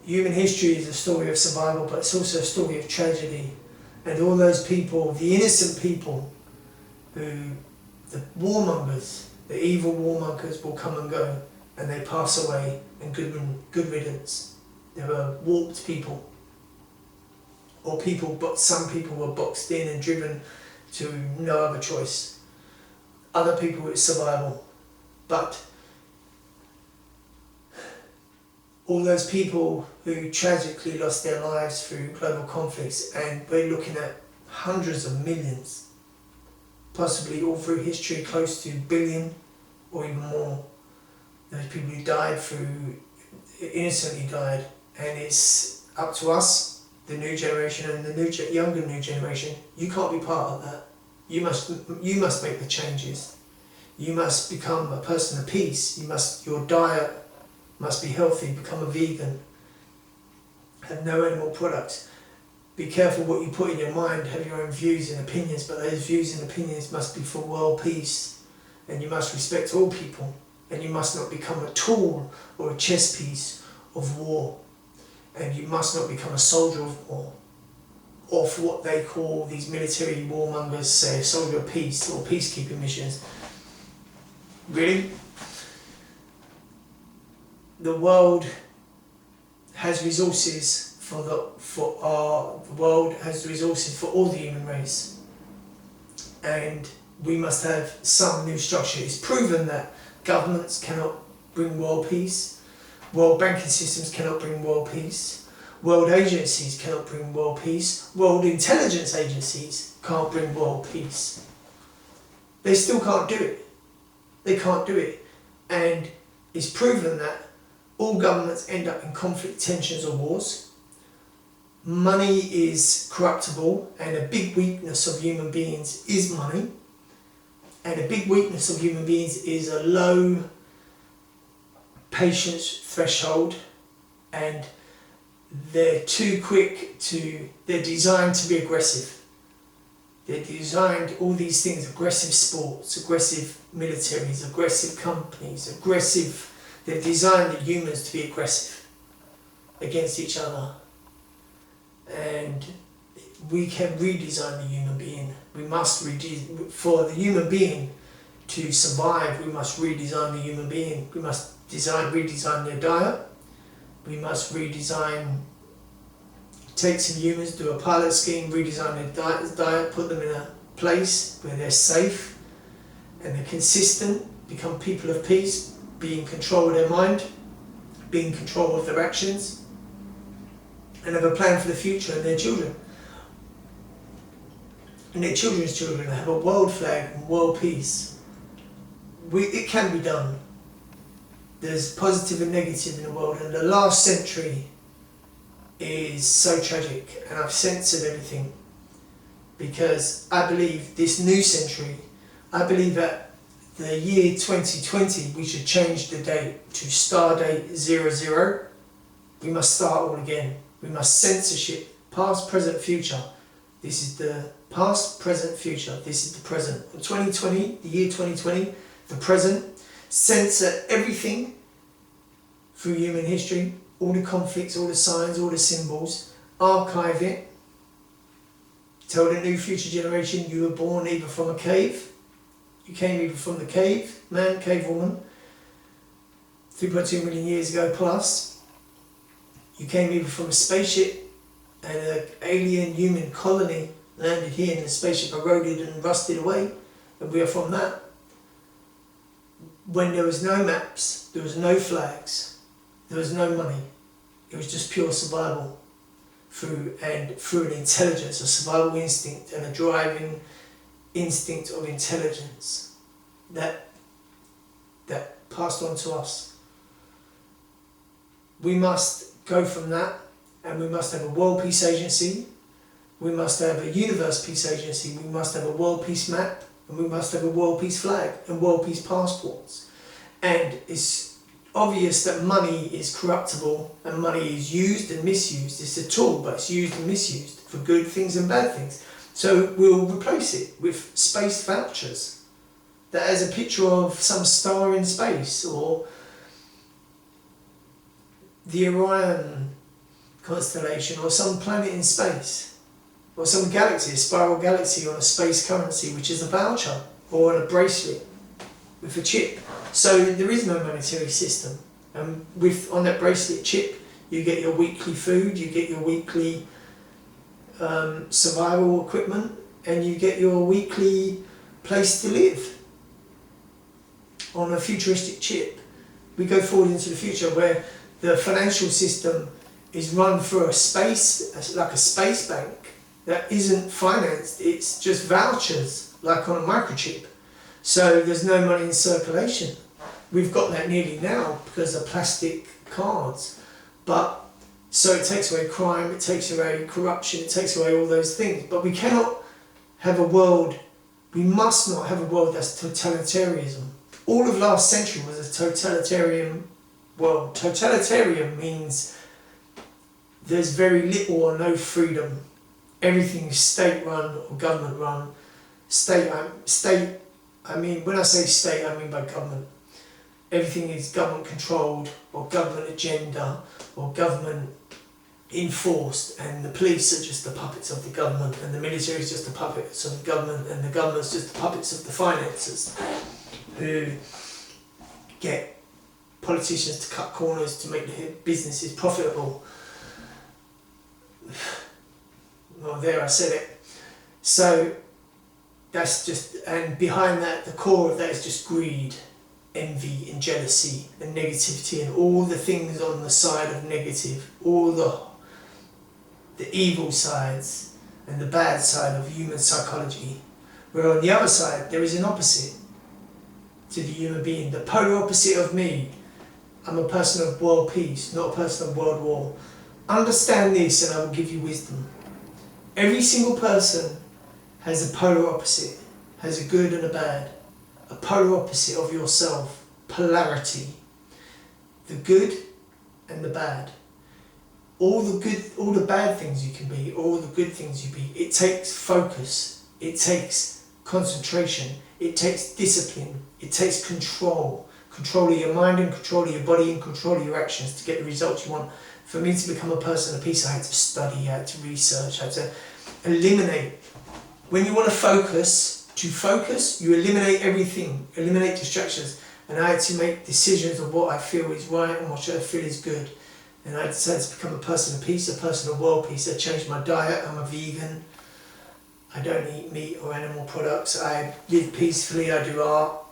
human history is a story of survival, but it's also a story of tragedy. And all those people, the innocent people, who, the warmongers, the evil warmongers will come and go, and they pass away, and good riddance. There were warped people, or people, but some people were boxed in and driven to no other choice. Other people, it's survival. But all those people who tragically lost their lives through global conflicts, and we're looking at hundreds of millions, possibly all through history, close to 1 billion or even more. Those people who died innocently died, and it's up to us, the new generation and the younger new generation. You can't be part of that. You must make the changes. You must become a person of peace. Your diet must be healthy. Become a vegan. Have no animal products. Be careful what you put in your mind. Have your own views and opinions, but those views and opinions must be for world peace. And you must respect all people. And you must not become a tool or a chess piece of war. And you must not become a soldier of war. Or for what they call, these military warmongers say, a soldier of peace or peacekeeping missions. Really? The world has resources the world has resources for all the human race, and we must have some new structure. It's proven that governments cannot bring world peace, world banking systems cannot bring world peace, world agencies cannot bring world peace, world intelligence agencies can't bring world peace. They still can't do it. They can't do it. And it's proven that all governments end up in conflict, tensions or wars. Money is corruptible, and a big weakness of human beings is money. And a big weakness of human beings is a low patience threshold, and they're too quick they're designed to be aggressive. They're designed, all these things, aggressive sports, aggressive militaries, aggressive companies, they've designed the humans to be aggressive against each other. And we can redesign the human being. We must for the human being to survive, we must redesign the human being. We must redesign their diet. We must take some humans, do a pilot scheme, redesign their diet, put them in a place where they're safe and they're consistent, become people of peace, be in control of their mind, be in control of their actions, and have a plan for the future and their children. And their children's children, have a world flag and world peace. It can be done. There's positive and negative in the world, and the last century is so tragic, and I've censored everything because I believe this new century, I believe that the year 2020 we should change the date to Stardate 00. We must start all again. We must censorship past, present, future. This is the past, present, future. This is the present. In 2020, the year 2020, the present, censor everything through human history, all the conflicts, all the signs, all the symbols, archive it, tell the new future generation you were born either from a cave, you came either from the cave, man, cave woman, 3.2 million years ago plus, you came either from a spaceship and an alien human colony landed here and the spaceship eroded and rusted away, and we are from that. When there was no maps, there was no flags, there was no money. It was just pure survival through an intelligence, a survival instinct and a driving instinct of intelligence that passed on to us. We must go from that, and we must have a world peace agency, we must have a universe peace agency, we must have a world peace map, and we must have a world peace flag and world peace passports. And it's obvious that money is corruptible and money is used and misused. It's a tool, but it's used and misused for good things and bad things. So we'll replace it with space vouchers that has a picture of some star in space, or the Orion constellation or some planet in space or some galaxy, a spiral galaxy on a space currency, which is a voucher or on a bracelet with a chip. So there is no monetary system. And on that bracelet chip, you get your weekly food, you get your weekly survival equipment, and you get your weekly place to live on a futuristic chip. We go forward into the future where the financial system is run through a space, like a space bank, that isn't financed, it's just vouchers, like on a microchip. So there's no money in circulation. We've got that nearly now because of plastic cards. But so it takes away crime, it takes away corruption, it takes away all those things. But we cannot have a world, we must not have a world that's totalitarianism. All of last century was a totalitarian world. Totalitarian means there's very little or no freedom. Everything is state-run or government-run. When I say state, I mean by government. Everything is government-controlled or government agenda or government enforced, and the police are just the puppets of the government, and the military is just the puppets of the government, and the government's just the puppets of the financiers who get politicians to cut corners to make their businesses profitable. Well, there I said it. So that's just, and behind that, the core of that is just greed, envy and jealousy and negativity and all the things on the side of negative, all the evil sides and the bad side of human psychology. Where on the other side, there is an opposite to the human being, the polar opposite of me. I'm a person of world peace, not a person of world war. Understand this and I will give you wisdom. Every single person has a polar opposite, has a good and a bad, a polar opposite of yourself, polarity, the good and the bad. All the bad things you can be, all the good things you be. It takes focus, it takes concentration, it takes discipline, it takes control of your mind and control of your body and control of your actions to get the results you want. For me to become a person of peace, I had to study, I had to research, I had to eliminate. When you want to focus, you eliminate everything, eliminate distractions. And I had to make decisions of what I feel is right and what I feel is good. And I decided to become a person of peace, a person of world peace. I changed my diet, I'm a vegan. I don't eat meat or animal products. I live peacefully, I do art.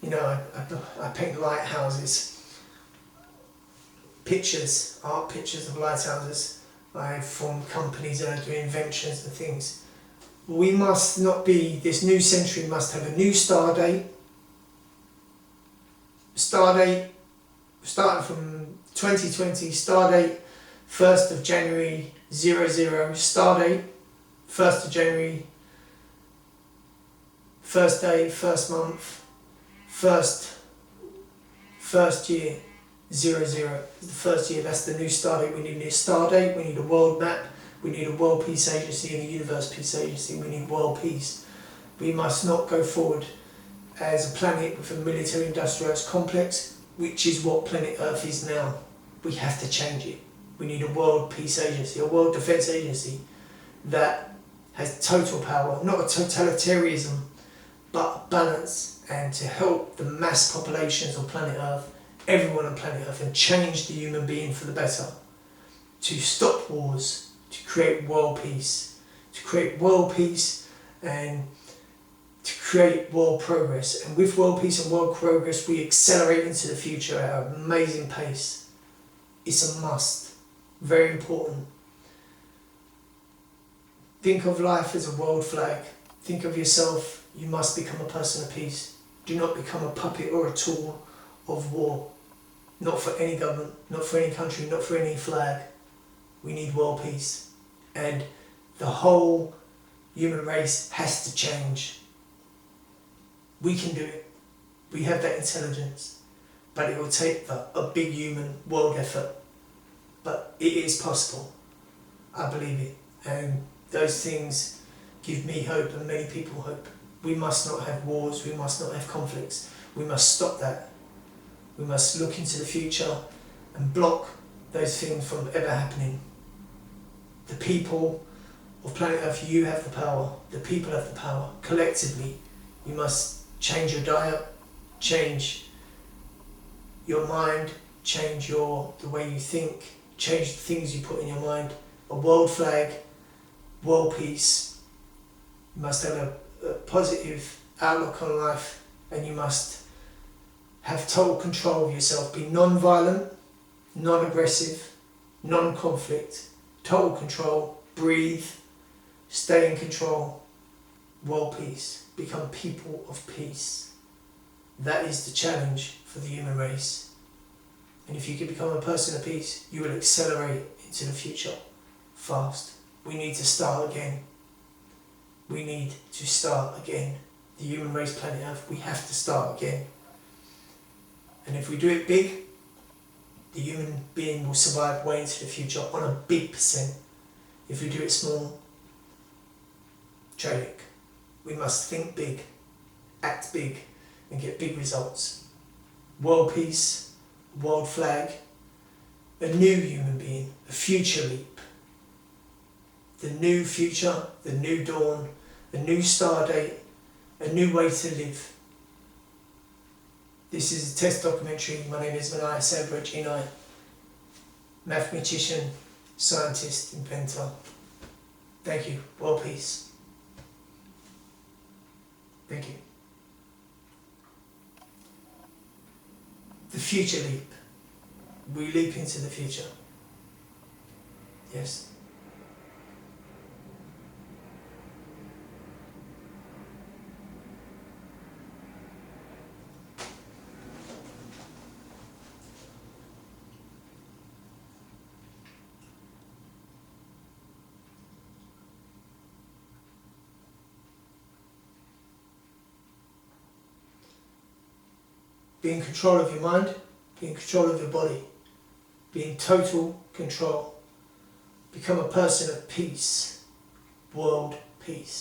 I paint lighthouses. Art pictures of lighthouses. I form companies and I do inventions and things. We must not be, this new century must have a new star date. Starting from 2020, star date 1st of January 00, star date 1st of January, first day, first month, first year, 00 is the first year. That's the new star date. We need a new star date, we need a world map, we need a world peace agency and a universe peace agency. We need world peace. We must not go forward as a planet with a military industrialised complex, which is what planet Earth is now. We have to change it. We need a world peace agency, a world defence agency that has total power, not a totalitarianism, but balance, and to help the mass populations of planet Earth, everyone on planet Earth, and change the human being for the better. To stop wars, to create world peace, and to create world progress. And with world peace and world progress, we accelerate into the future at an amazing pace. It's a must, very important. Think of life as a world flag. Think of yourself, you must become a person of peace. Do not become a puppet or a tool of war. Not for any government, not for any country, not for any flag. We need world peace. And the whole human race has to change. We can do it. We have that intelligence. But it will take a big human world effort. But it is possible. I believe it. And those things give me hope and many people hope. We must not have wars, we must not have conflicts. We must stop that. We must look into the future and block those things from ever happening. The people of planet Earth, you have the power. The people have the power. Collectively, you must change your diet, change your mind, change the way you think, change the things you put in your mind. A world flag, world peace. You must have a positive outlook on life, and you must have total control of yourself. Be non-violent, non-aggressive, non-conflict, total control. Breathe, stay in control. World peace. Become people of peace. That is the challenge for the human race. And if you can become a person of peace, you will accelerate into the future fast. We need to start again. We need to start again. The human race, planet Earth, we have to start again. And if we do it big, the human being will survive way into the future on a big percent. If we do it small, tragic. We must think big, act big, and get big results. World peace, world flag, a new human being, a future leap. The new future, the new dawn, a new star date, a new way to live. This is a test documentary. My name is Manaya Sabrajini, mathematician, scientist, inventor. Thank you. World peace. Thank you. The future leap. We leap into the future. Yes. Be in control of your mind, be in control of your body, be in total control. Become a person of peace, world peace.